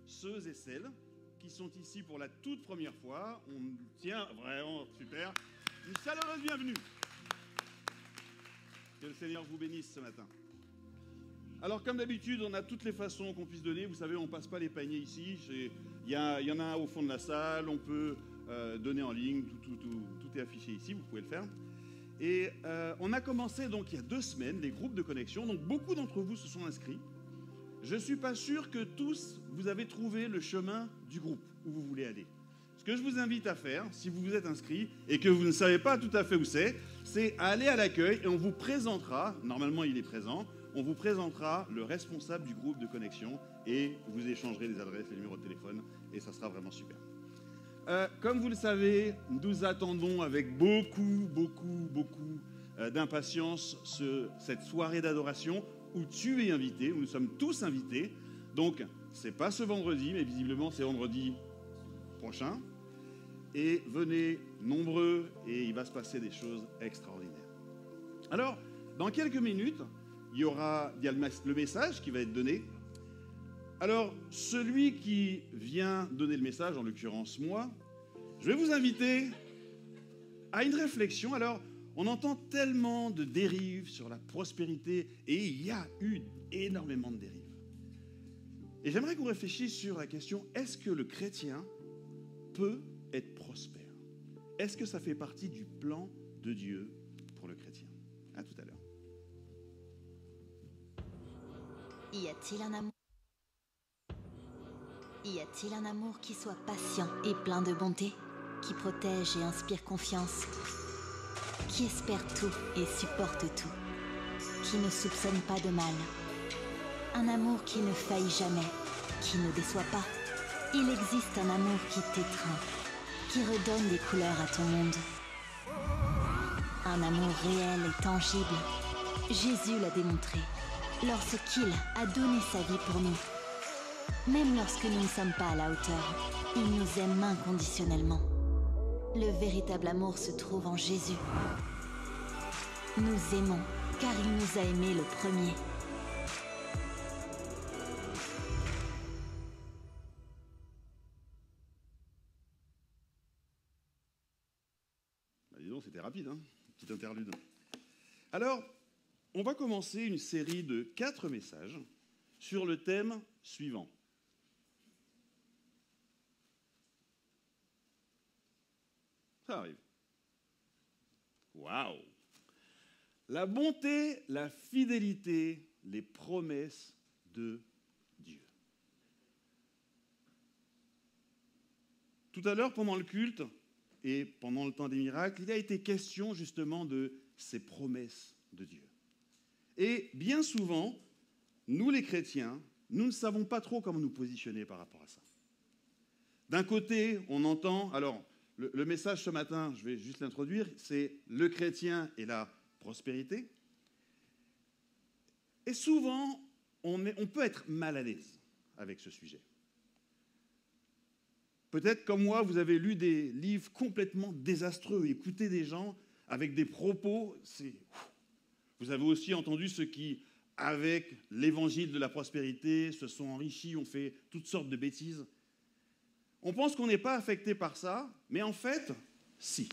ceux et celles qui sont ici pour la toute première fois. On tient vraiment super. Une chaleureuse bienvenue. Que le Seigneur vous bénisse ce matin. Alors, comme d'habitude, on a toutes les façons qu'on puisse donner. Vous savez, on ne passe pas les paniers ici. Il y en a un au fond de la salle. On peut donner en ligne. Tout est affiché ici. Vous pouvez le faire. Et on a commencé donc il y a 2 semaines les groupes de connexion. Donc, beaucoup d'entre vous se sont inscrits. Je ne suis pas sûr que tous, vous avez trouvé le chemin du groupe où vous voulez aller. Ce que je vous invite à faire, si vous vous êtes inscrits et que vous ne savez pas tout à fait où c'est à aller à l'accueil et on vous présentera, normalement il est présent, on vous présentera le responsable du groupe de connexion et vous échangerez les adresses, les numéros de téléphone et ça sera vraiment super. Comme vous le savez, nous attendons avec beaucoup d'impatience cette soirée d'adoration où tu es invité, où nous sommes tous invités. Donc, c'est pas ce vendredi, mais visiblement c'est vendredi prochain. Et venez nombreux et il va se passer des choses extraordinaires. Alors, dans quelques minutes, il y a le message qui va être donné. Alors, celui qui vient donner le message, en l'occurrence moi, je vais vous inviter à une réflexion. Alors, on entend tellement de dérives sur la prospérité et il y a eu énormément de dérives. Et j'aimerais qu'on réfléchisse sur la question, est-ce que le chrétien peut être prospère? Est-ce que ça fait partie du plan de Dieu pour le chrétien? À tout à l'heure. Y a-t-il un amour qui soit patient et plein de bonté, qui protège et inspire confiance, qui espère tout et supporte tout, qui ne soupçonne pas de mal, un amour qui ne faillit jamais, qui ne déçoit pas? Il existe un amour qui t'étreint, qui redonne des couleurs à ton monde. Un amour réel et tangible. Jésus l'a démontré lorsqu'il a donné sa vie pour nous. Même lorsque nous ne sommes pas à la hauteur, il nous aime inconditionnellement. Le véritable amour se trouve en Jésus. Nous aimons car il nous a aimés le premier. Dis donc, c'était rapide, hein? Petite interlude. Alors, on va commencer une série de 4 messages sur le thème suivant. Ça arrive. Waouh! La bonté, la fidélité, les promesses de Dieu. Tout à l'heure, pendant le culte et pendant le temps des miracles, il a été question justement de ces promesses de Dieu. Et bien souvent, nous les chrétiens, nous ne savons pas trop comment nous positionner par rapport à ça. D'un côté, on entend, alors le message ce matin, je vais juste l'introduire, c'est le chrétien et la prospérité. Et souvent, on peut être mal à l'aise avec ce sujet. Peut-être comme moi, vous avez lu des livres complètement désastreux, écouté des gens avec des propos, vous avez aussi entendu ceux qui, avec l'évangile de la prospérité, se sont enrichis, ont fait toutes sortes de bêtises. On pense qu'on n'est pas affecté par ça, mais en fait, si.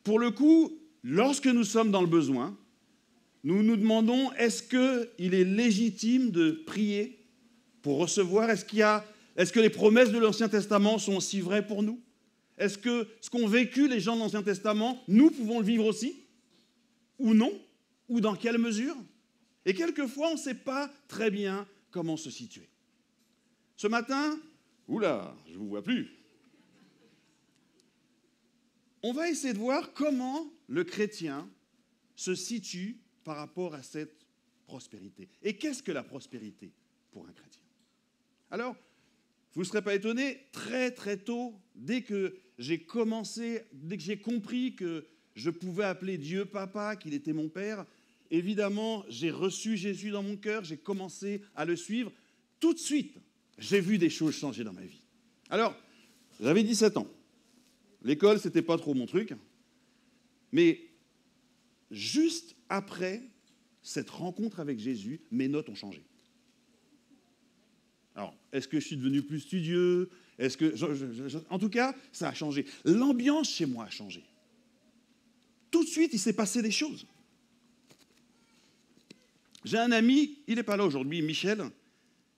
Pour le coup, lorsque nous sommes dans le besoin, nous nous demandons, est-ce qu'il est légitime de prier pour recevoir? Est-ce que les promesses de l'Ancien Testament sont aussi vraies pour nous? Est-ce que ce qu'ont vécu les gens de l'Ancien Testament, nous pouvons le vivre aussi? Ou non? Ou dans quelle mesure? Et quelquefois, on ne sait pas très bien comment se situer. Ce matin, oula, je ne vous vois plus. On va essayer de voir comment le chrétien se situe par rapport à cette prospérité. Et qu'est-ce que la prospérité pour un chrétien? Alors, vous ne serez pas étonnés, très très tôt, dès que j'ai compris que je pouvais appeler Dieu Papa, qu'il était mon Père, évidemment, j'ai reçu Jésus dans mon cœur, j'ai commencé à le suivre. Tout de suite, j'ai vu des choses changer dans ma vie. Alors, j'avais 17 ans. L'école, c'était pas trop mon truc. Mais juste après cette rencontre avec Jésus, mes notes ont changé. Alors, est-ce que je suis devenu plus studieux? Est-ce que en tout cas, ça a changé. L'ambiance chez moi a changé. Tout de suite, il s'est passé des choses. J'ai un ami, il n'est pas là aujourd'hui, Michel.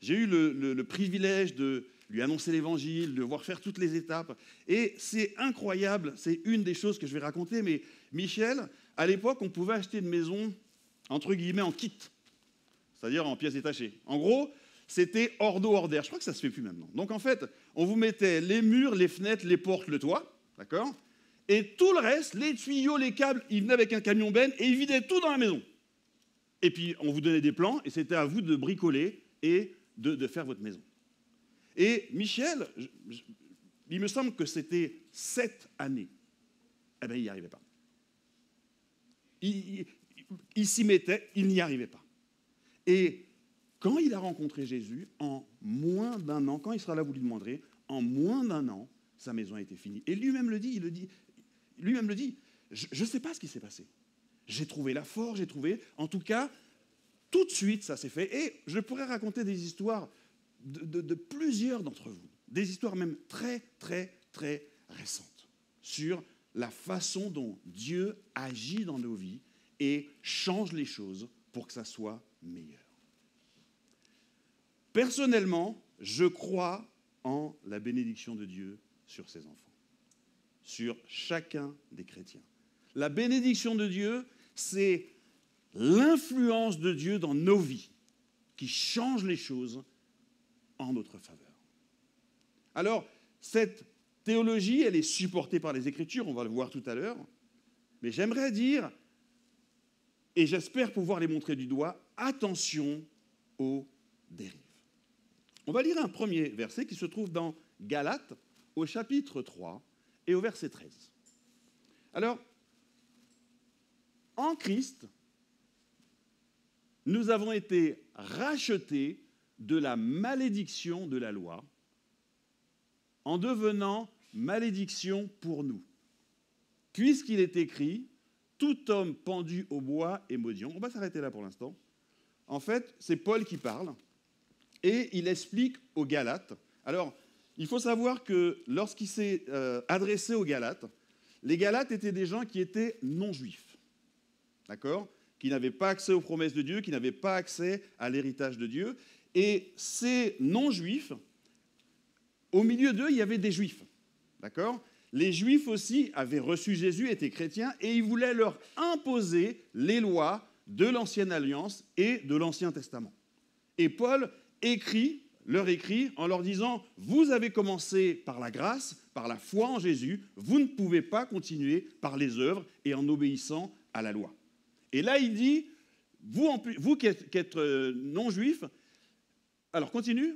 J'ai eu le privilège de lui annoncer l'évangile, de voir faire toutes les étapes. Et c'est incroyable, c'est une des choses que je vais raconter. Mais Michel, à l'époque, on pouvait acheter une maison, entre guillemets, en kit. C'est-à-dire en pièces détachées. En gros, c'était hors d'eau, hors d'air. Je crois que ça ne se fait plus maintenant. Donc en fait, on vous mettait les murs, les fenêtres, les portes, le toit, d'accord? Et tout le reste, les tuyaux, les câbles, ils venaient avec un camion benne et ils vidaient tout dans la maison. Et puis on vous donnait des plans et c'était à vous de bricoler et de faire votre maison. Et Michel, il me semble que c'était 7 années. Eh bien, il n'y arrivait pas. Il s'y mettait, il n'y arrivait pas. Et quand il a rencontré Jésus, en moins d'un an, quand il sera là, vous lui demanderez, en moins d'un an, sa maison a été finie. Et lui-même le dit, lui-même le dit, je ne sais pas ce qui s'est passé. J'ai trouvé la force, en tout cas, tout de suite, ça s'est fait. Et je pourrais raconter des histoires de plusieurs d'entre vous, des histoires même très, très, très récentes, sur la façon dont Dieu agit dans nos vies et change les choses pour que ça soit meilleur. Personnellement, je crois en la bénédiction de Dieu sur ses enfants, sur chacun des chrétiens. La bénédiction de Dieu, c'est l'influence de Dieu dans nos vies qui change les choses en notre faveur. Alors, cette théologie, elle est supportée par les Écritures, on va le voir tout à l'heure, mais j'aimerais dire, et j'espère pouvoir les montrer du doigt, attention aux dérives. On va lire un premier verset qui se trouve dans Galates, au chapitre 3 et au verset 13. Alors, en Christ, nous avons été rachetés de la malédiction de la loi en devenant malédiction pour nous. Puisqu'il est écrit, tout homme pendu au bois est maudit. On va s'arrêter là pour l'instant. En fait, c'est Paul qui parle et il explique aux Galates. Alors, il faut savoir que lorsqu'il s'est adressé aux Galates, les Galates étaient des gens qui étaient non-juifs, d'accord ? Qui n'avaient pas accès aux promesses de Dieu, qui n'avaient pas accès à l'héritage de Dieu. Et ces non-juifs, au milieu d'eux, il y avait des juifs, d'accord ? Les juifs aussi avaient reçu Jésus, étaient chrétiens, et ils voulaient leur imposer les lois de l'Ancienne Alliance et de l'Ancien Testament. Et Paul leur écrit en leur disant « Vous avez commencé par la grâce, par la foi en Jésus, vous ne pouvez pas continuer par les œuvres et en obéissant à la loi. » Et là, il dit, vous qui êtes non-juifs, alors continue.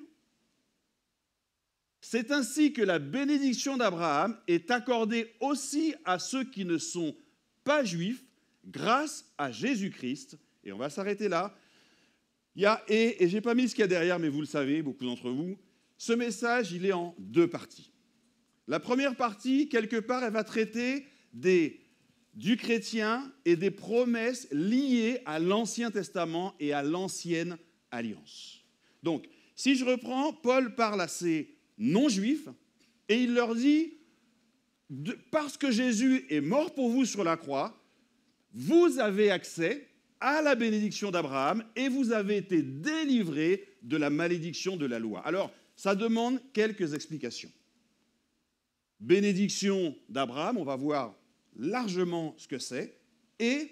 C'est ainsi que la bénédiction d'Abraham est accordée aussi à ceux qui ne sont pas juifs grâce à Jésus-Christ. Et on va s'arrêter là. Il y a et je n'ai pas mis ce qu'il y a derrière, mais vous le savez, beaucoup d'entre vous. Ce message, il est en 2 parties. La première partie, quelque part, elle va traiter du chrétien et des promesses liées à l'Ancien Testament et à l'Ancienne Alliance. Donc, si je reprends, Paul parle à ces non-juifs et il leur dit, parce que Jésus est mort pour vous sur la croix, vous avez accès à la bénédiction d'Abraham et vous avez été délivrés de la malédiction de la loi. Alors, ça demande quelques explications. Bénédiction d'Abraham, on va voir largement ce que c'est, et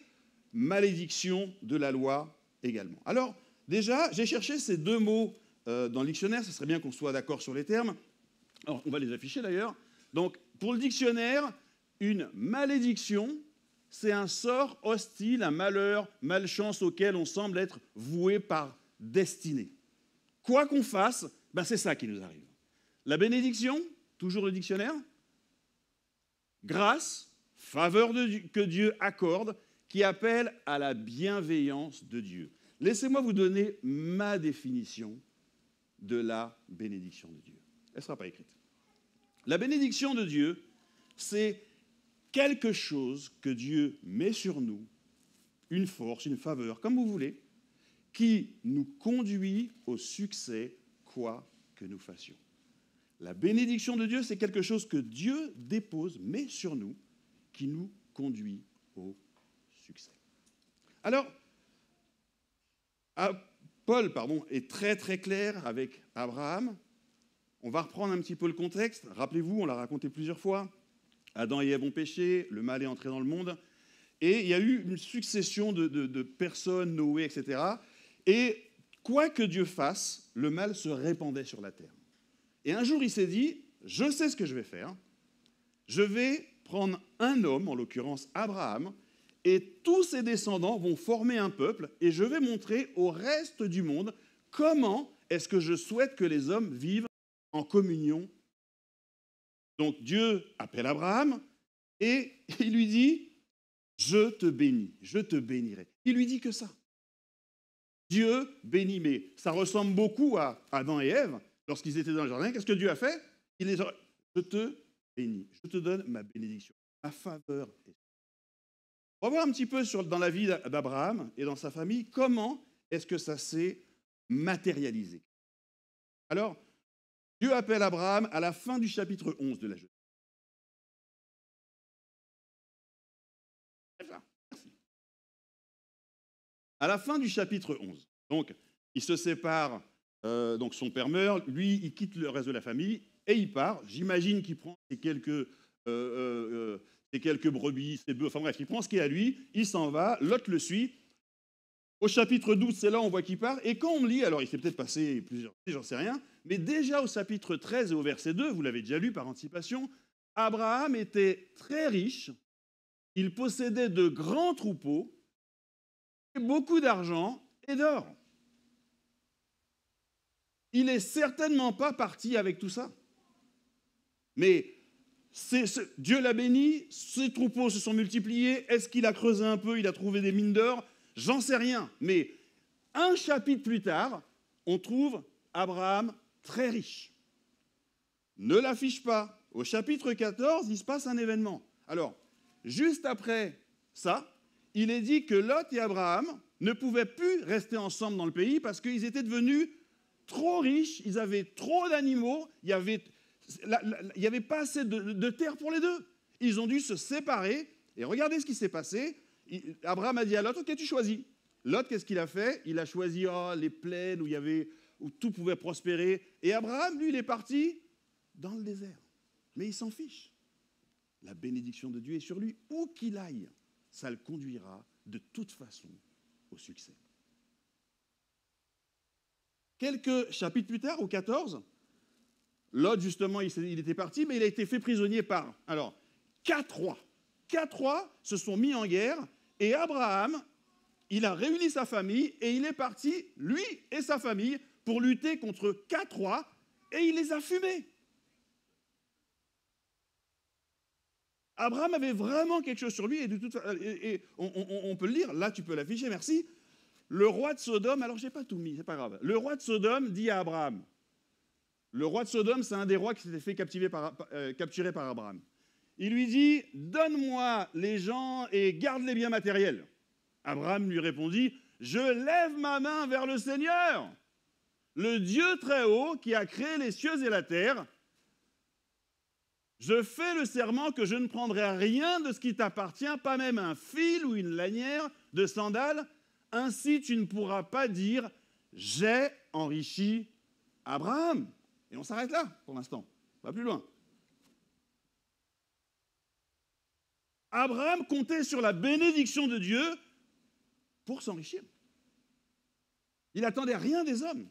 malédiction de la loi également. Alors, déjà, j'ai cherché ces 2 mots dans le dictionnaire, ce serait bien qu'on soit d'accord sur les termes. Alors, on va les afficher d'ailleurs. Donc, pour le dictionnaire, une malédiction, c'est un sort hostile, un malheur, malchance auquel on semble être voué par destinée. Quoi qu'on fasse, c'est ça qui nous arrive. La bénédiction, toujours le dictionnaire, grâce, faveur que Dieu accorde, qui appelle à la bienveillance de Dieu. Laissez-moi vous donner ma définition de la bénédiction de Dieu. Elle ne sera pas écrite. La bénédiction de Dieu, c'est quelque chose que Dieu met sur nous, une force, une faveur, comme vous voulez, qui nous conduit au succès, quoi que nous fassions. La bénédiction de Dieu, c'est quelque chose que Dieu dépose, met sur nous, qui nous conduit au succès. Alors, Paul est très très clair avec Abraham. On va reprendre un petit peu le contexte. Rappelez-vous, on l'a raconté plusieurs fois. Adam et Ève ont péché, le mal est entré dans le monde. Et il y a eu une succession de personnes, Noé, etc. Et quoi que Dieu fasse, le mal se répandait sur la terre. Et un jour, il s'est dit, je sais ce que je vais faire. Je vais prendre un homme, en l'occurrence Abraham, et tous ses descendants vont former un peuple, et je vais montrer au reste du monde comment est-ce que je souhaite que les hommes vivent en communion. Donc Dieu appelle Abraham, et il lui dit, je te bénis, je te bénirai. Il lui dit que ça. Dieu bénit, mais ça ressemble beaucoup à Adam et Ève, lorsqu'ils étaient dans le jardin. Qu'est-ce que Dieu a fait? Je te bénis, je te donne ma bénédiction, ma faveur. On va voir un petit peu dans la vie d'Abraham et dans sa famille, comment est-ce que ça s'est matérialisé. Alors, Dieu appelle Abraham à la fin du chapitre 11 de la Genèse. Merci. À la fin du chapitre 11, donc, il se sépare, donc son père meurt, lui, il quitte le reste de la famille et il part. J'imagine qu'il prend ses quelques brebis, ses bœufs, enfin bref, il prend ce qui est à lui, il s'en va, Lot le suit. Au chapitre 12, c'est là où on voit qu'il part. Et quand on lit, alors il s'est peut-être passé plusieurs années, j'en sais rien, mais déjà au chapitre 13 et au verset 2, vous l'avez déjà lu par anticipation, Abraham était très riche, il possédait de grands troupeaux, et beaucoup d'argent et d'or. Il n'est certainement pas parti avec tout ça. Mais Dieu l'a béni, ses troupeaux se sont multipliés, est-ce qu'il a creusé un peu, il a trouvé des mines d'or? J'en sais rien. Mais un chapitre plus tard, on trouve Abraham très riche. Ne l'affiche pas. Au chapitre 14, il se passe un événement. Alors, juste après ça, il est dit que Lot et Abraham ne pouvaient plus rester ensemble dans le pays parce qu'ils étaient devenus trop riches, ils avaient trop d'animaux, il n'y avait pas assez de terre pour les deux. Ils ont dû se séparer. Et regardez ce qui s'est passé. Abraham a dit à Lot, ok, tu choisis. Lot, qu'est-ce qu'il a fait? Il a choisi les plaines où tout pouvait prospérer. Et Abraham, lui, il est parti dans le désert. Mais il s'en fiche. La bénédiction de Dieu est sur lui. Où qu'il aille, ça le conduira de toute façon au succès. Quelques chapitres plus tard, au 14, Lot, justement, il était parti, mais il a été fait prisonnier par 4 rois. 4 rois se sont mis en guerre, et Abraham, il a réuni sa famille, et il est parti, lui et sa famille, pour lutter contre 4 rois, et il les a fumés. Abraham avait vraiment quelque chose sur lui, et on peut le lire, là tu peux l'afficher, merci. Le roi de Sodome, alors je n'ai pas tout mis, c'est pas grave. Le roi de Sodome dit à Abraham, le roi de Sodome, c'est un des rois qui s'était fait capturer par Abraham. Il lui dit, donne-moi les gens et garde les biens matériels. Abraham lui répondit, je lève ma main vers le Seigneur, le Dieu très haut qui a créé les cieux et la terre. Je fais le serment que je ne prendrai rien de ce qui t'appartient, pas même un fil ou une lanière de sandales. Ainsi, tu ne pourras pas dire « J'ai enrichi Abraham ». Et on s'arrête là, pour l'instant. Pas plus loin. Abraham comptait sur la bénédiction de Dieu pour s'enrichir. Il n'attendait rien des hommes.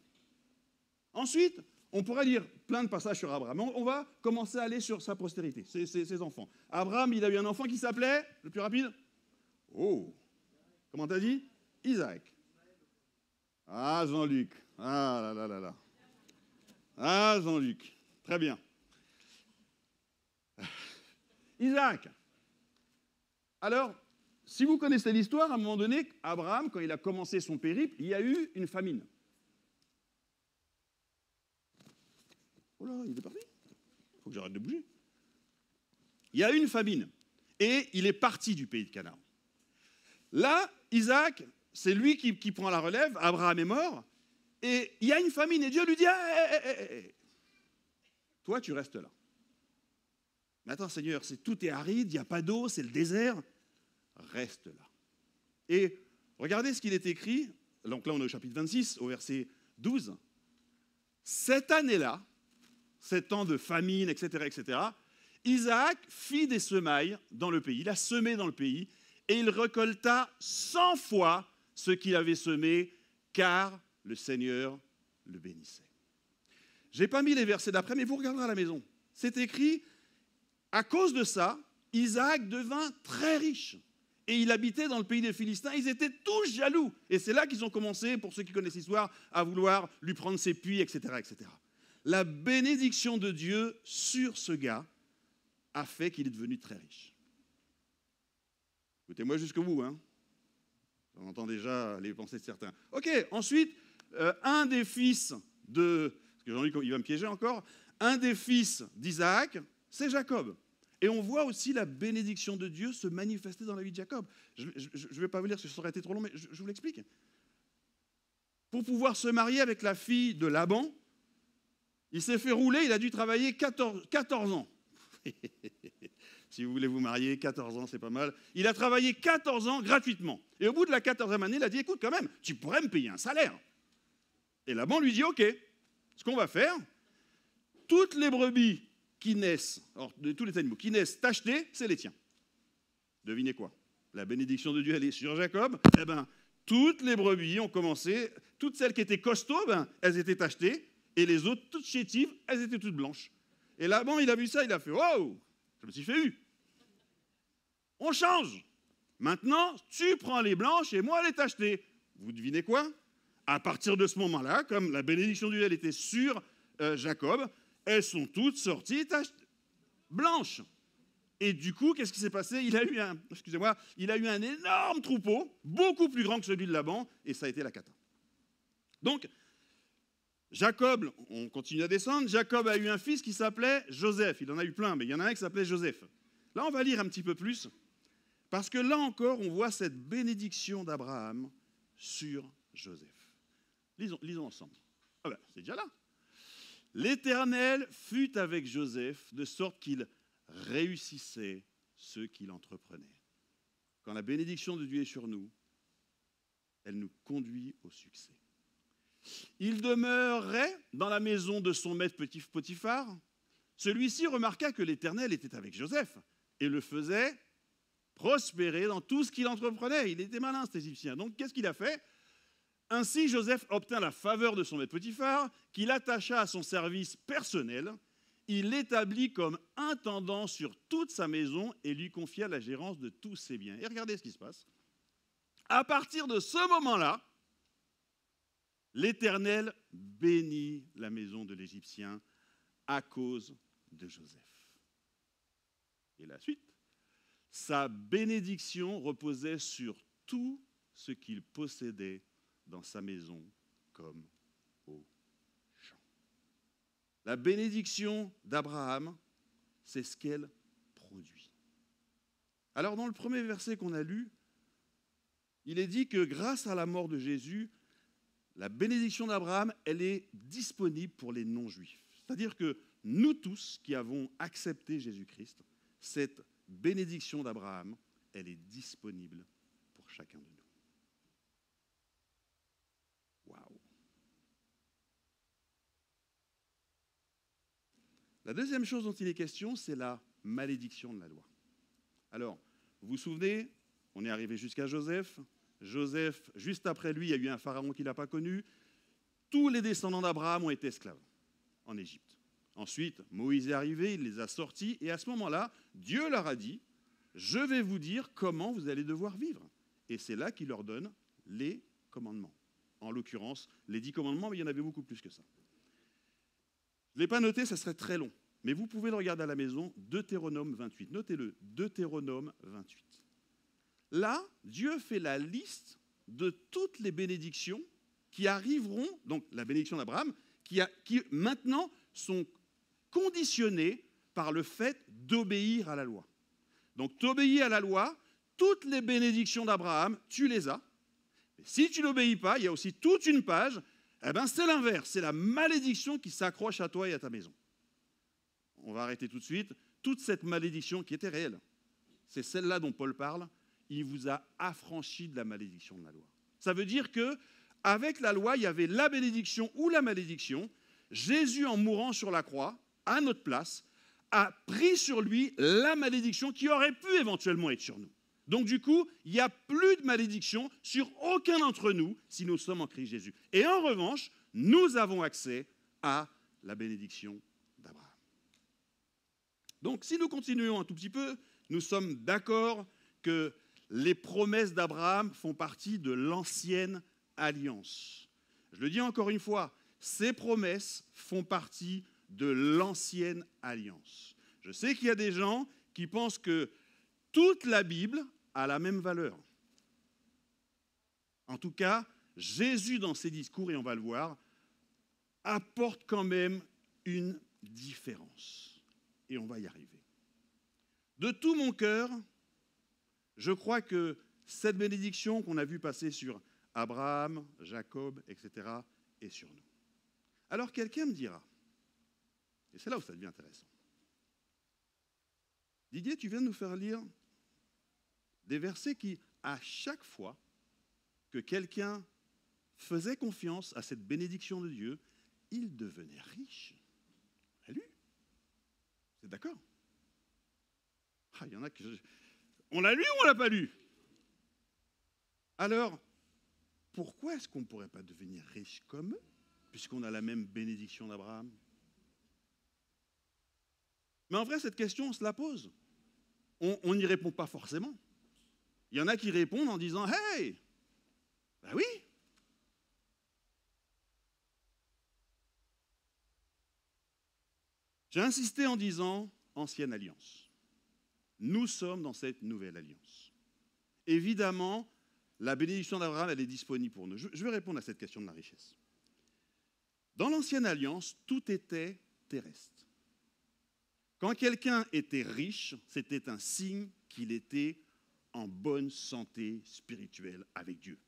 Ensuite, on pourrait lire plein de passages sur Abraham. On va commencer à aller sur sa postérité, ses enfants. Abraham, il a eu un enfant qui s'appelait, le plus rapide? Oh, comment t'as dit? Isaac. Ah, Jean-Luc. Ah là là là là. Ah, Jean-Luc. Très bien. Isaac. Alors, si vous connaissez l'histoire, à un moment donné, Abraham, quand il a commencé son périple, il y a eu une famine. Oh là, il est parti. Il faut que j'arrête de bouger. Il y a eu une famine. Et il est parti du pays de Canaan. Là, Isaac, c'est lui qui prend la relève. Abraham est mort. Et il y a une famine et Dieu lui dit, toi tu restes là. Mais attends Seigneur, tout est aride, il n'y a pas d'eau, c'est le désert. Reste là. Et regardez ce qu'il est écrit, donc là on est au chapitre 26, au verset 12. Cette année-là, cet an de famine, etc., Isaac fit des semailles dans le pays, il a semé dans le pays, et il récolta 100 fois ce qu'il avait semé, car le Seigneur le bénissait. Je n'ai pas mis les versets d'après, mais vous regarderez à la maison. C'est écrit, à cause de ça, Isaac devint très riche. Et il habitait dans le pays des Philistins, ils étaient tous jaloux. Et c'est là qu'ils ont commencé, pour ceux qui connaissent l'histoire, à vouloir lui prendre ses puits, etc., etc. La bénédiction de Dieu sur ce gars a fait qu'il est devenu très riche. Écoutez-moi jusqu'au bout, hein. On entend déjà les pensées de certains. Ok, ensuite, un des fils de... Parce que Jean-Luc, il va me piéger encore. Un des fils d'Isaac, c'est Jacob. Et on voit aussi la bénédiction de Dieu se manifester dans la vie de Jacob. Je ne vais pas vous lire, parce que ça aurait été trop long, mais je vous l'explique. Pour pouvoir se marier avec la fille de Laban, il s'est fait rouler, il a dû travailler 14 ans. Si vous voulez vous marier, 14 ans, c'est pas mal. Il a travaillé 14 ans gratuitement. Et au bout de la 14e année, il a dit, écoute, quand même, tu pourrais me payer un salaire. Et Laban lui dit, ok, ce qu'on va faire, toutes les brebis qui naissent, alors, de tous les animaux qui naissent tachetés, c'est les tiens. Devinez quoi? La bénédiction de Dieu, elle est sur Jacob. Eh bien, toutes les brebis ont commencé, toutes celles qui étaient costauds, elles étaient tachetées, et les autres, toutes chétives, elles étaient toutes blanches. Et Laban, il a vu ça, il a fait, wow, je me suis fait eu. On change. Maintenant, tu prends les blanches et moi les tachetées. Vous devinez quoi? À partir de ce moment-là, comme la bénédiction de Dieu, elle était sur Jacob, elles sont toutes sorties blanches. Et du coup, qu'est-ce qui s'est passé? Il a eu un énorme troupeau, beaucoup plus grand que celui de Laban, et ça a été la cata. Donc, Jacob, on continue à descendre, Jacob a eu un fils qui s'appelait Joseph. Il en a eu plein, mais il y en a un qui s'appelait Joseph. Là, on va lire un petit peu plus, parce que là encore, on voit cette bénédiction d'Abraham sur Joseph. Lisons ensemble. Ah ben, c'est déjà là. L'Éternel fut avec Joseph, de sorte qu'il réussissait ce qu'il entreprenait. Quand la bénédiction de Dieu est sur nous, elle nous conduit au succès. Il demeurait dans la maison de son maître Potiphar. Celui-ci remarqua que l'Éternel était avec Joseph et le faisait prospérer dans tout ce qu'il entreprenait. Il était malin, cet Égyptien. Donc, qu'est-ce qu'il a fait? Ainsi, Joseph obtint la faveur de son maître Potiphar, qu'il attacha à son service personnel. Il l'établit comme intendant sur toute sa maison et lui confia la gérance de tous ses biens. Et regardez ce qui se passe. À partir de ce moment-là, l'Éternel bénit la maison de l'Égyptien à cause de Joseph. Et la suite, sa bénédiction reposait sur tout ce qu'il possédait dans sa maison comme au champ. La bénédiction d'Abraham, c'est ce qu'elle produit. Alors dans le premier verset qu'on a lu, il est dit que grâce à la mort de Jésus, la bénédiction d'Abraham, elle est disponible pour les non-juifs. C'est-à-dire que nous tous qui avons accepté Jésus-Christ, cette bénédiction d'Abraham, elle est disponible pour chacun de nous. Waouh! La deuxième chose dont il est question, c'est la malédiction de la loi. Alors, vous vous souvenez, on est arrivé jusqu'à Joseph. Joseph, juste après lui, il y a eu un pharaon qu'il n'a pas connu. Tous les descendants d'Abraham ont été esclaves en Égypte. Ensuite, Moïse est arrivé, il les a sortis, et à ce moment-là, Dieu leur a dit, je vais vous dire comment vous allez devoir vivre. Et c'est là qu'il leur donne les commandements. En l'occurrence, les 10 commandements, mais il y en avait beaucoup plus que ça. Je ne l'ai pas noté, ça serait très long. Mais vous pouvez le regarder à la maison, Deutéronome 28. Notez-le, Deutéronome 28. Là, Dieu fait la liste de toutes les bénédictions qui arriveront, donc la bénédiction d'Abraham, qui maintenant sont conditionnées par le fait d'obéir à la loi. Donc, tu obéis à la loi, toutes les bénédictions d'Abraham, tu les as. Et si tu n'obéis pas, il y a aussi toute une page, Eh bien, c'est l'inverse. C'est la malédiction qui s'accroche à toi et à ta maison. On va arrêter tout de suite. Toute cette malédiction qui était réelle, c'est celle-là dont Paul parle. Il vous a affranchi de la malédiction de la loi. Ça veut dire qu'avec la loi, il y avait la bénédiction ou la malédiction. Jésus, en mourant sur la croix, à notre place, a pris sur lui la malédiction qui aurait pu éventuellement être sur nous. Donc du coup, il n'y a plus de malédiction sur aucun d'entre nous si nous sommes en Christ Jésus. Et en revanche, nous avons accès à la bénédiction d'Abraham. Donc si nous continuons un tout petit peu, nous sommes d'accord que les promesses d'Abraham font partie de l'ancienne alliance. Je le dis encore une fois, ces promesses font partie de l'ancienne alliance. Je sais qu'il y a des gens qui pensent que toute la Bible a la même valeur. En tout cas, Jésus, dans ses discours, et on va le voir, apporte quand même une différence. Et on va y arriver. De tout mon cœur, je crois que cette bénédiction qu'on a vue passer sur Abraham, Jacob, etc., est sur nous. Alors quelqu'un me dira, et c'est là où ça devient intéressant, Didier, tu viens de nous faire lire des versets qui, à chaque fois que quelqu'un faisait confiance à cette bénédiction de Dieu, il devenait riche. On l'a lu. Vous êtes d'accord? Il y en a qui... On l'a lu ou on ne l'a pas lu? Alors, pourquoi est-ce qu'on ne pourrait pas devenir riche comme eux, puisqu'on a la même bénédiction d'Abraham? Mais en vrai, cette question, on se la pose. On n'y répond pas forcément. Il y en a qui répondent en disant « Hey, ben oui !» J'ai insisté en disant « ancienne alliance ». Nous sommes dans cette nouvelle alliance. Évidemment, la bénédiction d'Abraham, elle est disponible pour nous. Je vais répondre à cette question de la richesse. Dans l'ancienne alliance, tout était terrestre. Quand quelqu'un était riche, c'était un signe qu'il était en bonne santé spirituelle avec Dieu.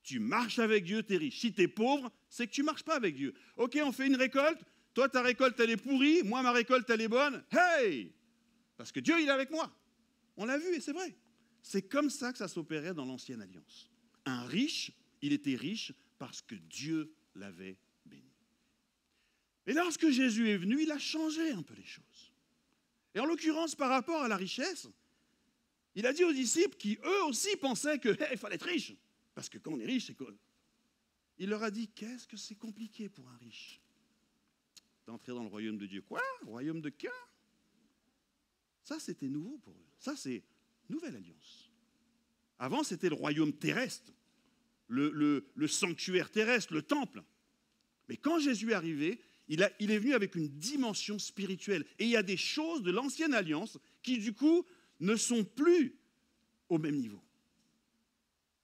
Tu marches avec Dieu, tu es riche. Si tu es pauvre, c'est que tu ne marches pas avec Dieu. Ok, on fait une récolte, toi ta récolte elle est pourrie, moi ma récolte elle est bonne. Hey! Parce que Dieu il est avec moi. On l'a vu et c'est vrai. C'est comme ça que ça s'opérait dans l'ancienne alliance. Un riche, il était riche parce que Dieu l'avait béni. Et lorsque Jésus est venu, il a changé un peu les choses. Et en l'occurrence, par rapport à la richesse, il a dit aux disciples qui, eux aussi, pensaient qu'il fallait être riche. Parce que quand on est riche, c'est quoi? Il leur a dit, qu'est-ce que c'est compliqué pour un riche d'entrer dans le royaume de Dieu. Quoi? Royaume de quoi? Ça, c'était nouveau pour eux. Ça, c'est nouvelle alliance. Avant, c'était le royaume terrestre, le sanctuaire terrestre, le temple. Mais quand Jésus est arrivé, il est venu avec une dimension spirituelle. Et il y a des choses de l'ancienne alliance qui, du coup, ne sont plus au même niveau.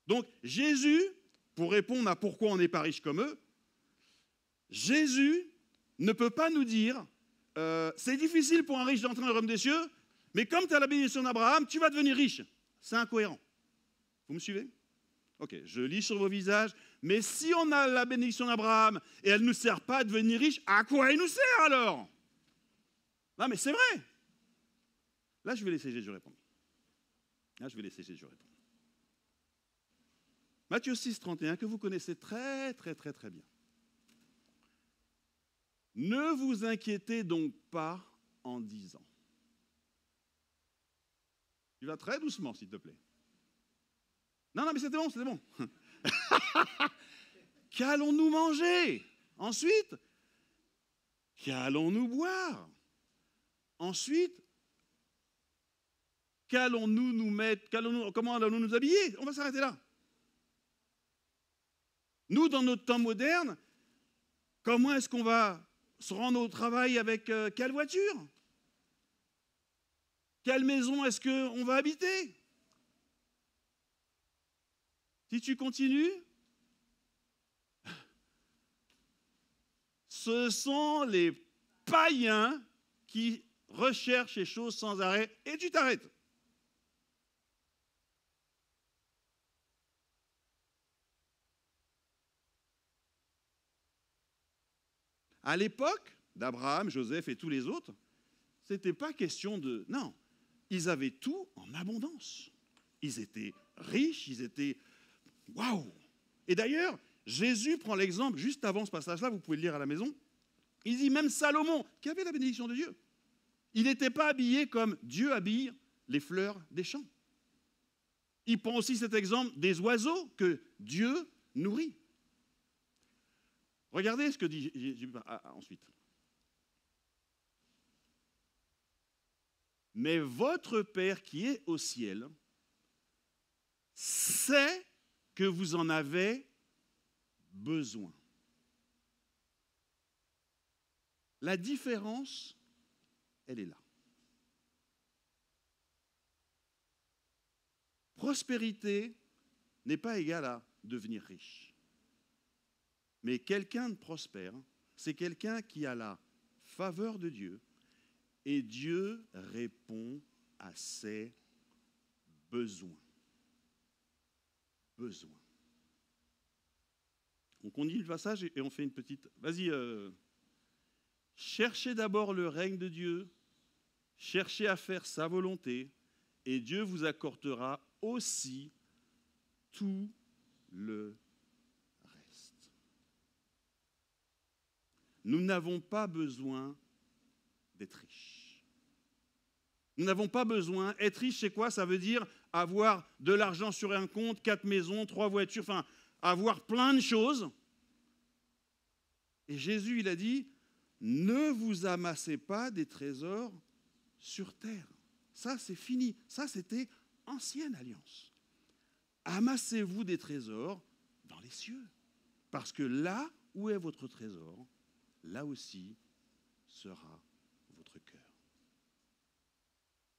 Donc, Jésus, pour répondre à pourquoi on n'est pas riche comme eux, Jésus ne peut pas nous dire c'est difficile pour un riche d'entrer dans le royaume des cieux, mais comme tu as la bénédiction d'Abraham, tu vas devenir riche. C'est incohérent. Vous me suivez? Ok, je lis sur vos visages. Mais si on a la bénédiction d'Abraham et elle ne nous sert pas à devenir riche, à quoi elle nous sert alors? Non, mais c'est vrai. Là, je vais laisser Jésus répondre. Matthieu 6, 31, que vous connaissez très, très, très, très bien. Ne vous inquiétez donc pas en disant. Tu vas très doucement, s'il te plaît. Non, mais c'était bon. Qu'allons-nous manger? Ensuite, qu'allons-nous boire? Ensuite, qu'allons-nous nous mettre? Comment allons-nous nous habiller? On va s'arrêter là. Nous, dans notre temps moderne, comment est-ce qu'on va se rendre au travail avec quelle voiture? Quelle maison est-ce qu'on va habiter? Si tu continues, ce sont les païens qui recherchent les choses sans arrêt et tu t'arrêtes. À l'époque d'Abraham, Joseph et tous les autres, ce n'était pas question de... Non, ils avaient tout en abondance. Ils étaient riches, ils étaient... Waouh! Et d'ailleurs, Jésus prend l'exemple, juste avant ce passage-là, vous pouvez le lire à la maison, il dit même Salomon, qui avait la bénédiction de Dieu, il n'était pas habillé comme Dieu habille les fleurs des champs. Il prend aussi cet exemple des oiseaux que Dieu nourrit. Regardez ce que dit Jésus ensuite. Mais votre Père qui est au ciel sait que vous en avez besoin. La différence, elle est là. Prospérité n'est pas égale à devenir riche. Mais quelqu'un de prospère, c'est quelqu'un qui a la faveur de Dieu et Dieu répond à ses besoins. Besoins. Donc on lit le passage et on fait une petite... Vas-y, cherchez d'abord le règne de Dieu, cherchez à faire sa volonté, et Dieu vous accordera aussi tout le reste. Nous n'avons pas besoin d'être riches. Nous n'avons pas besoin. Être riche, c'est quoi? Ça veut dire avoir de l'argent sur un compte, 4 maisons, 3 voitures, enfin, avoir plein de choses. Et Jésus, il a dit, ne vous amassez pas des trésors sur terre. Ça, c'est fini. Ça, c'était ancienne alliance. Amassez-vous des trésors dans les cieux. Parce que là où est votre trésor, là aussi sera votre cœur.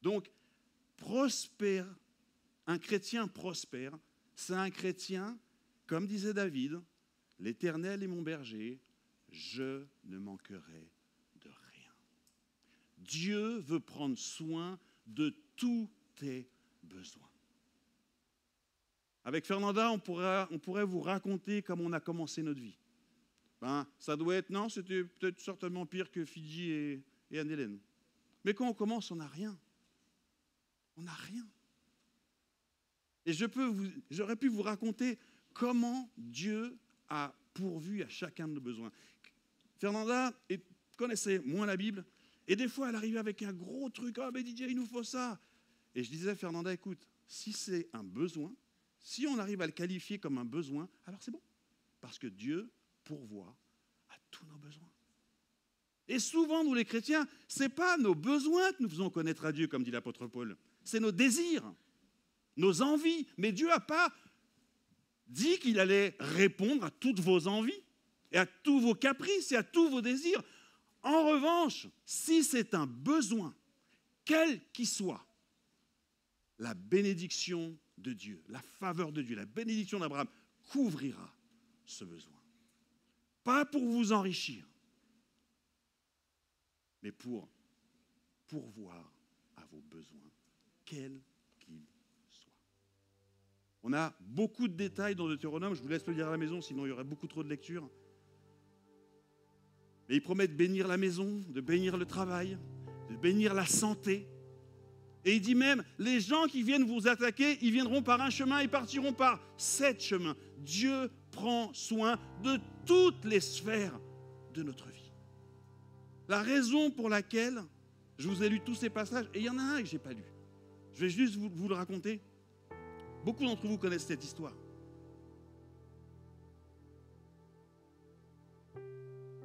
Donc, prospère, un chrétien prospère, c'est un chrétien, comme disait David, l'Éternel est mon berger, je ne manquerai de rien. Dieu veut prendre soin de tous tes besoins. Avec Fernanda, on pourrait vous raconter comment on a commencé notre vie. Ça doit être, non, c'était peut-être certainement pire que Fidji et Anne-Hélène. Mais quand on commence, on n'a rien. On n'a rien. Et j'aurais pu vous raconter comment Dieu a pourvu à chacun de nos besoins. Fernanda connaissait moins la Bible, et des fois, elle arrivait avec un gros truc. « Ah, mais Didier, il nous faut ça !» Et je disais à Fernanda, écoute, si c'est un besoin, si on arrive à le qualifier comme un besoin, alors c'est bon. Parce que Dieu pourvoit à tous nos besoins. Et souvent, nous les chrétiens, ce n'est pas nos besoins que nous faisons connaître à Dieu, comme dit l'apôtre Paul. C'est nos désirs, nos envies. Mais Dieu n'a pas dit qu'il allait répondre à toutes vos envies, et à tous vos caprices, et à tous vos désirs. En revanche, si c'est un besoin, quel qu'il soit, la bénédiction de Dieu, la faveur de Dieu, la bénédiction d'Abraham couvrira ce besoin. Pas pour vous enrichir, mais pour pourvoir à vos besoins, quels qu'ils soient. On a beaucoup de détails dans Deutéronome, je vous laisse le lire à la maison, sinon il y aurait beaucoup trop de lecture. Mais il promet de bénir la maison, de bénir le travail, de bénir la santé. Et il dit même, les gens qui viennent vous attaquer, ils viendront par un chemin et partiront par 7 chemins. Dieu prend soin de toutes les sphères de notre vie. La raison pour laquelle je vous ai lu tous ces passages, et il y en a un que je n'ai pas lu. Je vais juste vous le raconter. Beaucoup d'entre vous connaissent cette histoire.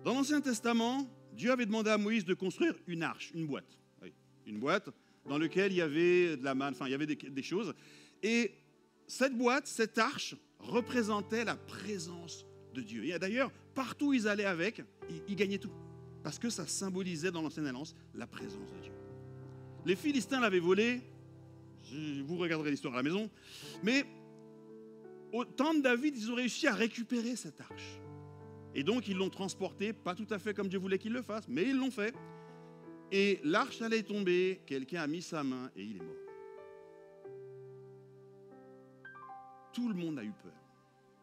Dans l'Ancien Testament, Dieu avait demandé à Moïse de construire une arche, une boîte. Oui, une boîte dans laquelle il y avait de la manne, enfin il y avait des choses. Et cette boîte, cette arche, représentait la présence de Dieu. Et d'ailleurs, partout où ils allaient avec, ils gagnaient tout. Parce que ça symbolisait dans l'Ancienne Alliance la présence de Dieu. Les Philistins l'avaient volée, vous regarderez l'histoire à la maison, mais au temps de David, ils ont réussi à récupérer cette arche. Et donc, ils l'ont transportée, pas tout à fait comme Dieu voulait qu'ils le fassent, mais ils l'ont fait. Et l'arche allait tomber, quelqu'un a mis sa main et il est mort. Tout le monde a eu peur.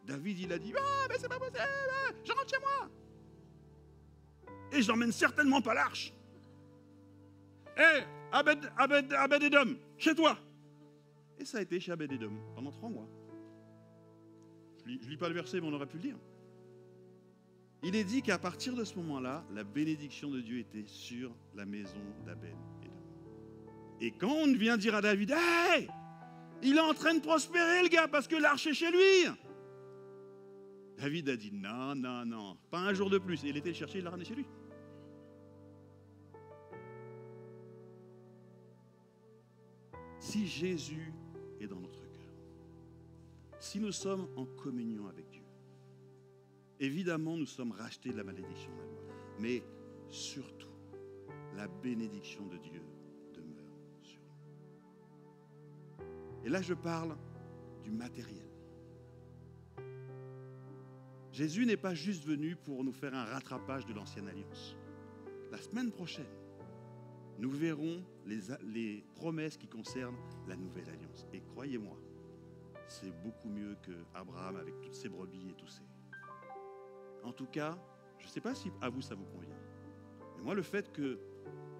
David, il a dit, « Ah, mais c'est pas possible, je rentre chez moi !» Et je n'emmène certainement pas l'arche. Hé, Abed-Edom, chez toi. Et ça a été chez Abed-Edom pendant 3 mois. Je ne lis pas le verset, mais on aurait pu le lire. Il est dit qu'à partir de ce moment-là, la bénédiction de Dieu était sur la maison d'Abed-Edom. Et quand on vient dire à David, hey, il est en train de prospérer le gars parce que l'arche est chez lui. David a dit non, non, non, pas un jour de plus. Et il était le chercher, il l'a ramené chez lui. Si Jésus est dans notre cœur, si nous sommes en communion avec Dieu, évidemment nous sommes rachetés de la malédiction de la loi, mais surtout la bénédiction de Dieu demeure sur nous. Et là je parle du matériel. Jésus n'est pas juste venu pour nous faire un rattrapage de l'ancienne alliance. La semaine prochaine, nous verrons les promesses qui concernent la nouvelle alliance. Et croyez-moi, c'est beaucoup mieux qu'Abraham avec toutes ses brebis et tous ses... En tout cas, je ne sais pas si à vous ça vous convient. Mais moi, le fait que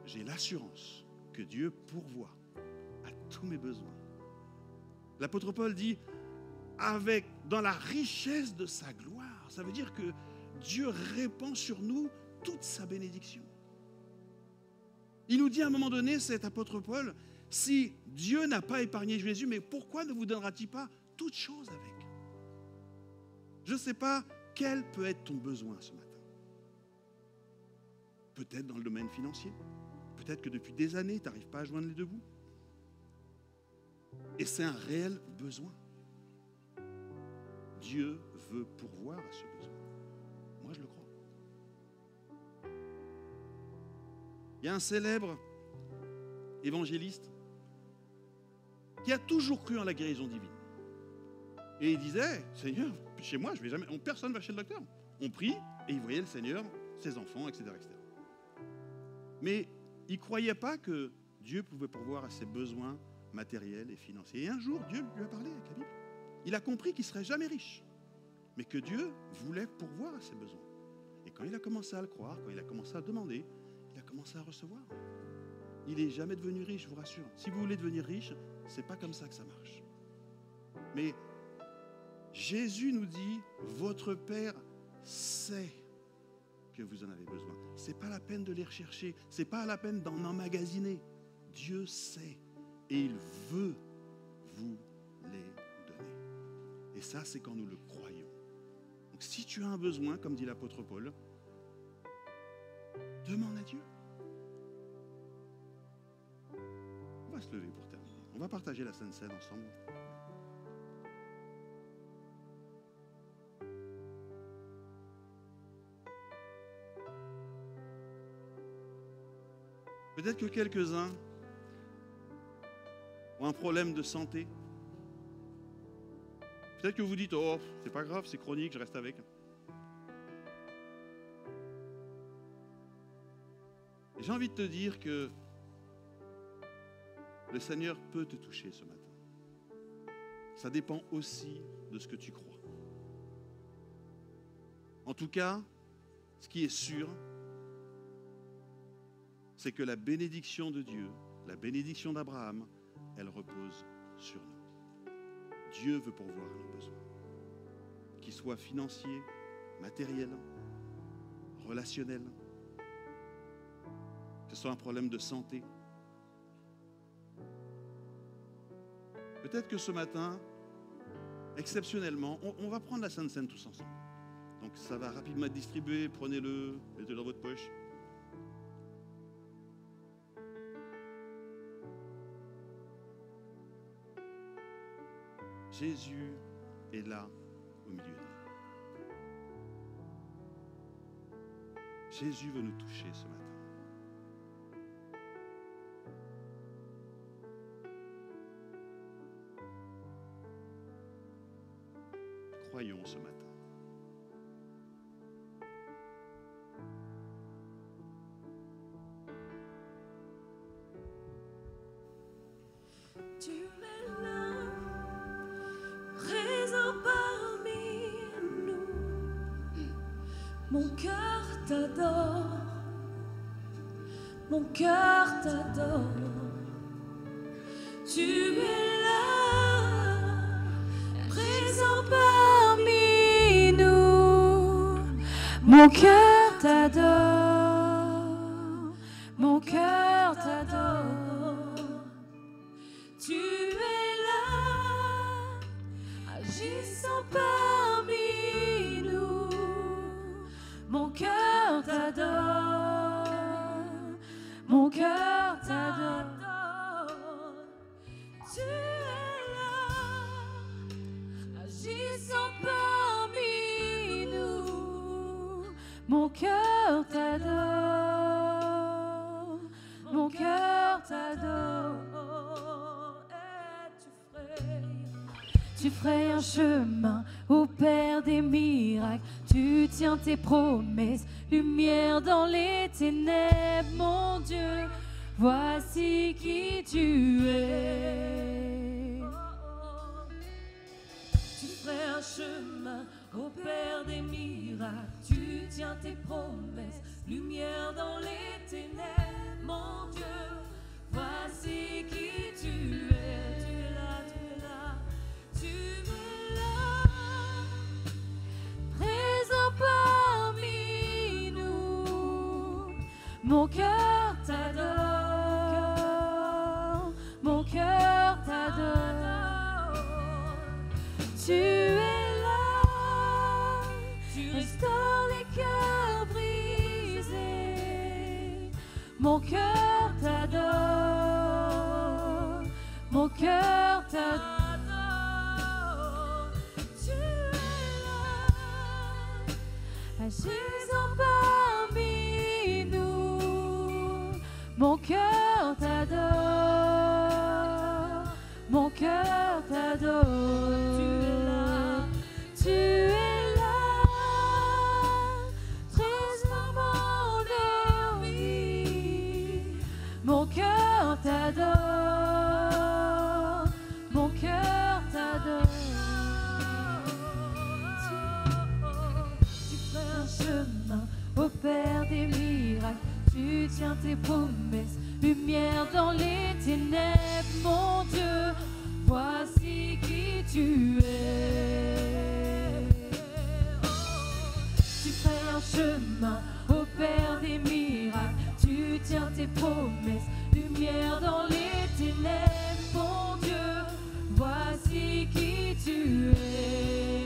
j'ai l'assurance que Dieu pourvoit à tous mes besoins. L'apôtre Paul dit, dans la richesse de sa gloire, ça veut dire que Dieu répand sur nous toute sa bénédiction. Il nous dit à un moment donné, cet apôtre Paul, si Dieu n'a pas épargné Jésus, mais pourquoi ne vous donnera-t-il pas toutes choses avec? Je ne sais pas quel peut être ton besoin ce matin. Peut-être dans le domaine financier. Peut-être que depuis des années, tu n'arrives pas à joindre les deux bouts. Et c'est un réel besoin. Dieu veut pourvoir à ce besoin. Moi, je le crois. Il y a un célèbre évangéliste qui a toujours cru en la guérison divine. Et il disait, Seigneur, chez moi, je vais jamais, personne ne va chez le docteur. On prie et il voyait le Seigneur, ses enfants, etc., etc. Mais il ne croyait pas que Dieu pouvait pourvoir à ses besoins matériels et financiers. Et un jour, Dieu lui a parlé avec la Bible. Il a compris qu'il ne serait jamais riche, mais que Dieu voulait pourvoir à ses besoins. Et quand il a commencé à le croire, quand il a commencé à demander, il a commencé à recevoir. Il n'est jamais devenu riche, je vous rassure. Si vous voulez devenir riche, ce n'est pas comme ça que ça marche. Mais Jésus nous dit, votre Père sait que vous en avez besoin. Ce n'est pas la peine de les rechercher, ce n'est pas la peine d'en emmagasiner. Dieu sait et il veut vous les donner. Et ça, c'est quand nous le croyons. Donc si tu as un besoin, comme dit l'apôtre Paul, demande à Dieu. On va se lever pour terminer. On va partager la Sainte Seine ensemble. Peut-être que quelques-uns ont un problème de santé. Peut-être que vous dites, oh, c'est pas grave, c'est chronique, je reste avec. Et j'ai envie de te dire que le Seigneur peut te toucher ce matin. Ça dépend aussi de ce que tu crois. En tout cas, ce qui est sûr, c'est que la bénédiction de Dieu, la bénédiction d'Abraham, elle repose sur nous. Dieu veut pourvoir à nos besoins, qu'ils soient financiers, matériels, relationnels, que ce soit un problème de santé. Peut-être que ce matin, exceptionnellement, on va prendre la Sainte Seine tous ensemble. Donc ça va rapidement être distribué, prenez-le, mettez-le dans votre poche. Jésus est là au milieu de nous. Jésus veut nous toucher ce matin. Croyons ce matin. Tu es là, présent parmi nous. Mon cœur t'adore. mon cœur t'adore. Tu es là, présent parmi nous. Mon cœur t'adore, mon cœur t'adore. Tu es là, agissant parmi nous. Mon cœur t'adore, mon cœur t'adore. Tu es là, agissant parmi nous. Mon cœur t'adore, mon cœur t'adore. Et tu frayes un chemin au Père des miracles. Tu tiens tes promesses, lumière dans les ténèbres, mon Dieu. Voici qui tu es. Tu ferais un chemin au Père des miracles. Tu tiens tes promesses, lumière dans les ténèbres, mon Dieu. Voici qui tu es. Tu es là, tu es là, tu es là, présent parmi nous. Mon cœur t'adore, mon cœur t'adore. Tu es là, tu restaures les cœurs brisés. Mon cœur t'adore, mon cœur t'adore. Tu es là, agissant parmi nous. Mon cœur t'adore, mon cœur t'adore. Tu es là, tu es là, transformant nos vies. Mon cœur t'adore, mon cœur t'adore. Tu fais un chemin au Père des miracles. Tu tiens tes promesses, lumière dans les ténèbres, mon Dieu. Voici qui tu es. Tu fais un chemin au Père des miracles. Tu tiens tes promesses, lumière dans les ténèbres, mon Dieu. Voici qui tu es.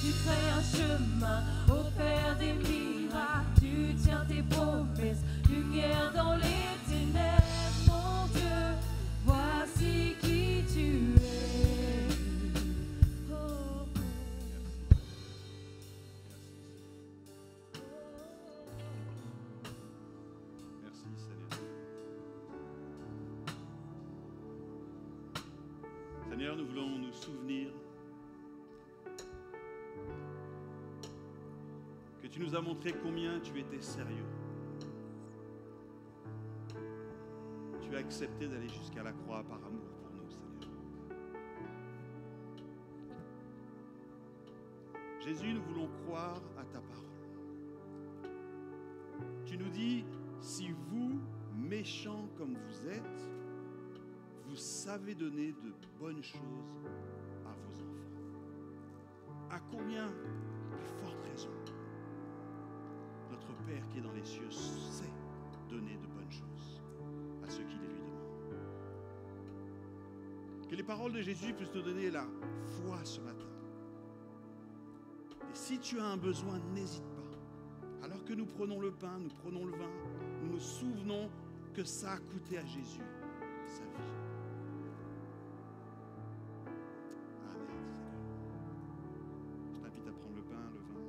Tu fais un chemin au Père des miracles. Tu tiens tes promesses, lumière dans les ténèbres, mon Dieu. Voici qui tu es. Oh. Merci Seigneur. Seigneur, nous voulons nous souvenir que tu nous as montré combien tu étais sérieux. Tu as accepté d'aller jusqu'à la croix par amour pour nous, Seigneur. Jésus, nous voulons croire à ta parole. Tu nous dis, si vous, méchants comme vous êtes, vous savez donner de bonnes choses à vos enfants, à combien plus forte raison notre Père qui est dans les cieux sait donner de bonnes choses à ceux qui les lui demandent. Que les paroles de Jésus puissent nous donner la foi ce matin. Et si tu as un besoin, n'hésite pas. Alors que nous prenons le pain, nous prenons le vin, nous nous souvenons que ça a coûté à Jésus sa vie. Amen, Seigneur. Je t'invite à prendre le pain, le vin.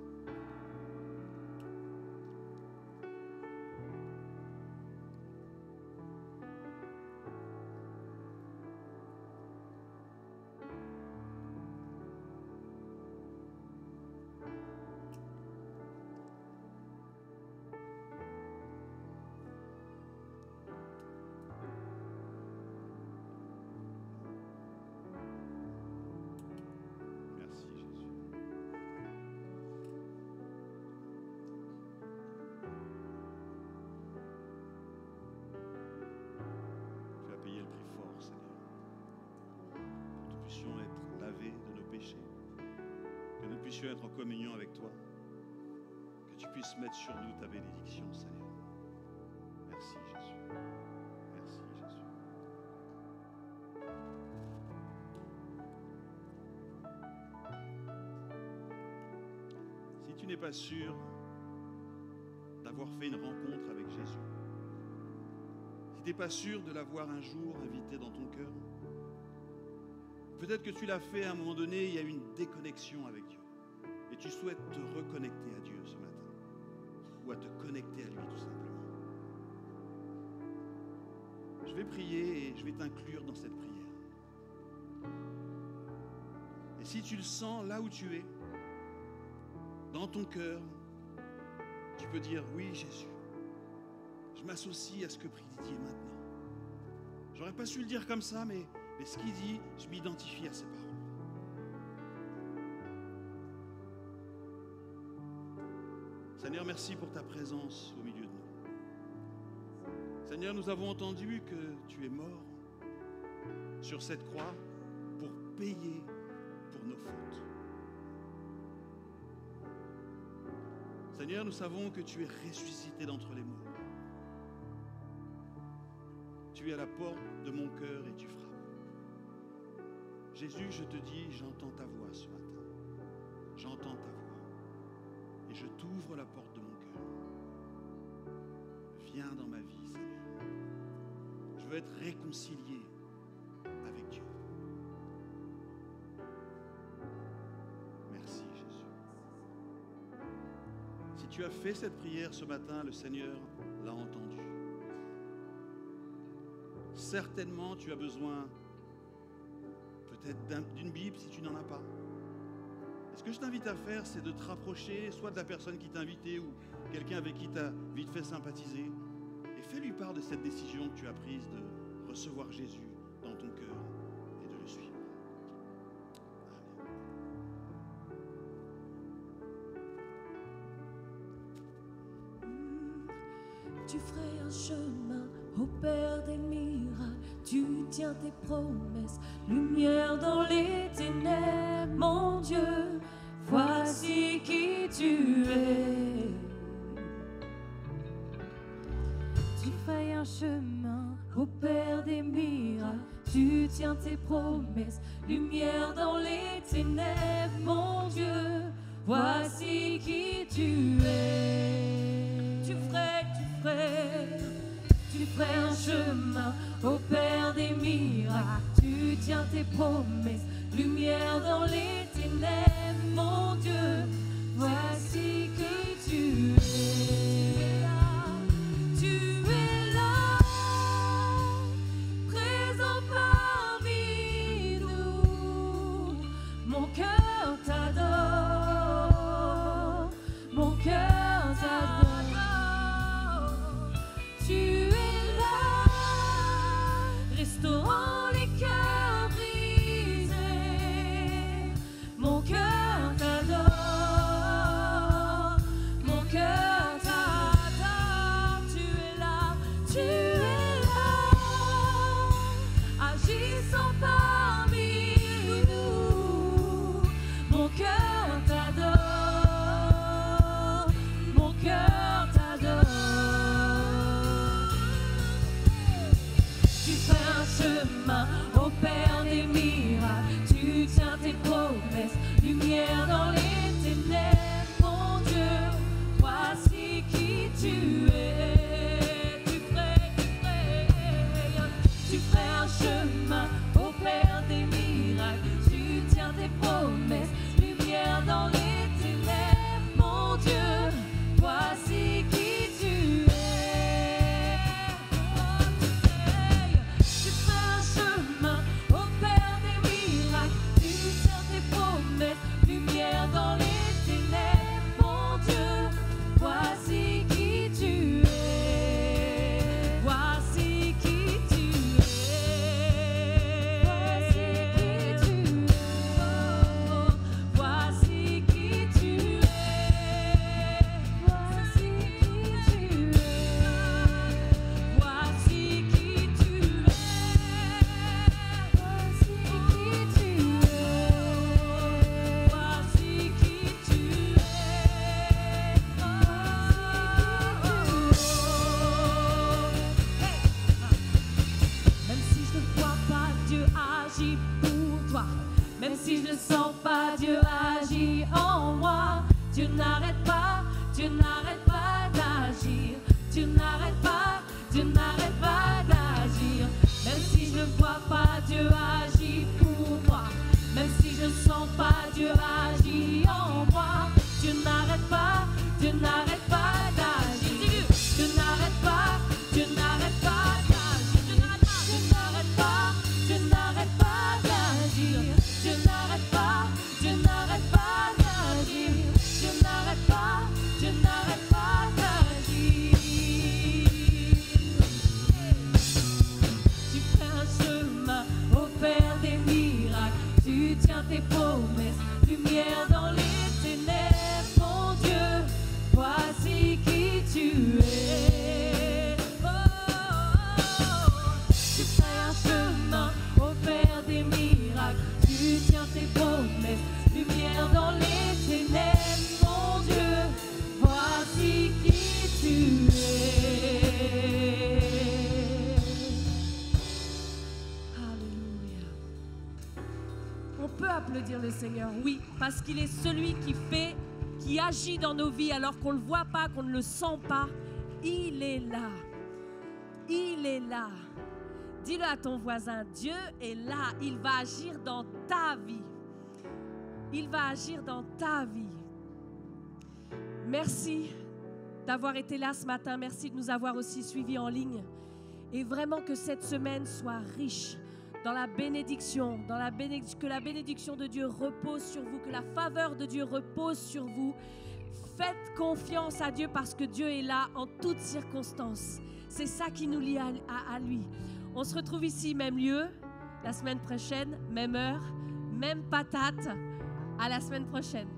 puissions être en communion avec toi, que tu puisses mettre sur nous ta bénédiction, Seigneur. Merci Jésus. Merci Jésus. Si tu n'es pas sûr d'avoir fait une rencontre avec Jésus, si tu n'es pas sûr de l'avoir un jour invité dans ton cœur, peut-être que tu l'as fait à un moment donné, il y a eu une déconnexion avec Dieu. Et tu souhaites te reconnecter à Dieu ce matin, ou à te connecter à lui tout simplement. Je vais prier et je vais t'inclure dans cette prière. Et si tu le sens là où tu es, dans ton cœur, tu peux dire, oui Jésus, je m'associe à ce que prie Didier maintenant. J'aurais pas su le dire comme ça, mais ce qu'il dit, je m'identifie à ses paroles. Seigneur, merci pour ta présence au milieu de nous. Seigneur, nous avons entendu que tu es mort sur cette croix pour payer pour nos fautes. Seigneur, nous savons que tu es ressuscité d'entre les morts. Tu es à la porte de mon cœur et tu frappes. Jésus, je te dis, j'entends ta voix ce matin. J'entends ta voix. Et je t'ouvre la porte de mon cœur. Viens dans ma vie, Seigneur. Je veux être réconcilié avec Dieu. Merci, Jésus. Si tu as fait cette prière ce matin, le Seigneur l'a entendue. Certainement, tu as besoin peut-être d'une Bible si tu n'en as pas. Et ce que je t'invite à faire, c'est de te rapprocher soit de la personne qui t'a invité ou quelqu'un avec qui tu as vite fait sympathiser. Et fais-lui part de cette décision que tu as prise de recevoir Jésus dans ton cœur et de le suivre. Amen. Tu ferais un chemin au Père des miracles, tu tiens tes promesses, lumière dans les ténèbres, mon Dieu, voici qui tu es. Tu fais un chemin au Père des miracles, tu tiens tes promesses, lumière dans les ténèbres, mon Dieu, voici qui tu es. Tu ferais un chemin au Père des miracles, tu tiens tes promesses, lumière dans les ténèbres, mon Dieu, voici qui tu es. Tu es là, présent parmi nous, mon cœur t'adore, mon cœur t'adore. Tu es là, restaurant les cœurs brisés. Mon cœur t'adore, mon cœur t'adore. Tu es là, agissant parmi nous. Mon cœur t'adore, mon cœur t'adore. Tu fais un chemin au Père des miracles, tu tiens tes promesses, lumière dans les ténèbres, mon Dieu, voici qui tu es. Tu ferais un chemin au Père des miracles, tu tiens tes promesses, lumière dans les ténèbres, mon Dieu, voici qui tu es. Tu ferais un chemin au Père des miracles, tu tiens tes promesses, lumière dans d'agir. Dieu n'arrête pas d'agir. Même si je ne vois pas, Dieu agit pour moi. Même si je ne sens pas, Dieu agit en moi. Dieu n'arrête pas d'agir. Dieu n'arrête pas d'agir. Dieu n'arrête pas d'agir. Dieu n'arrête pas d'agir. Dieu n'arrête pas d'agir. Tu fais un chemin, opères des miracles. Tu tiens tes promesses, lumière dans les ténèbres. Mon Dieu, voici qui tu es. Oh, tu fais un chemin, opères des miracles. Tu tiens tes promesses, lumière dans les ténèbres. Mon Dieu, voici qui tu es. Alléluia. On peut applaudir le Seigneur, oui, parce qu'il est celui qui agit dans nos vies alors qu'on ne le voit pas, qu'on ne le sent pas. Il est là. Il est là. Dis-le à ton voisin, Dieu est là. Il va agir dans ta vie. Il va agir dans ta vie. Merci d'avoir été là ce matin. Merci de nous avoir aussi suivis en ligne. Et vraiment que cette semaine soit riche dans la bénédiction, que la bénédiction de Dieu repose sur vous, que la faveur de Dieu repose sur vous. Faites confiance à Dieu parce que Dieu est là en toutes circonstances. C'est ça qui nous lie à lui. On se retrouve ici, même lieu, la semaine prochaine, même heure, même patate. À la semaine prochaine.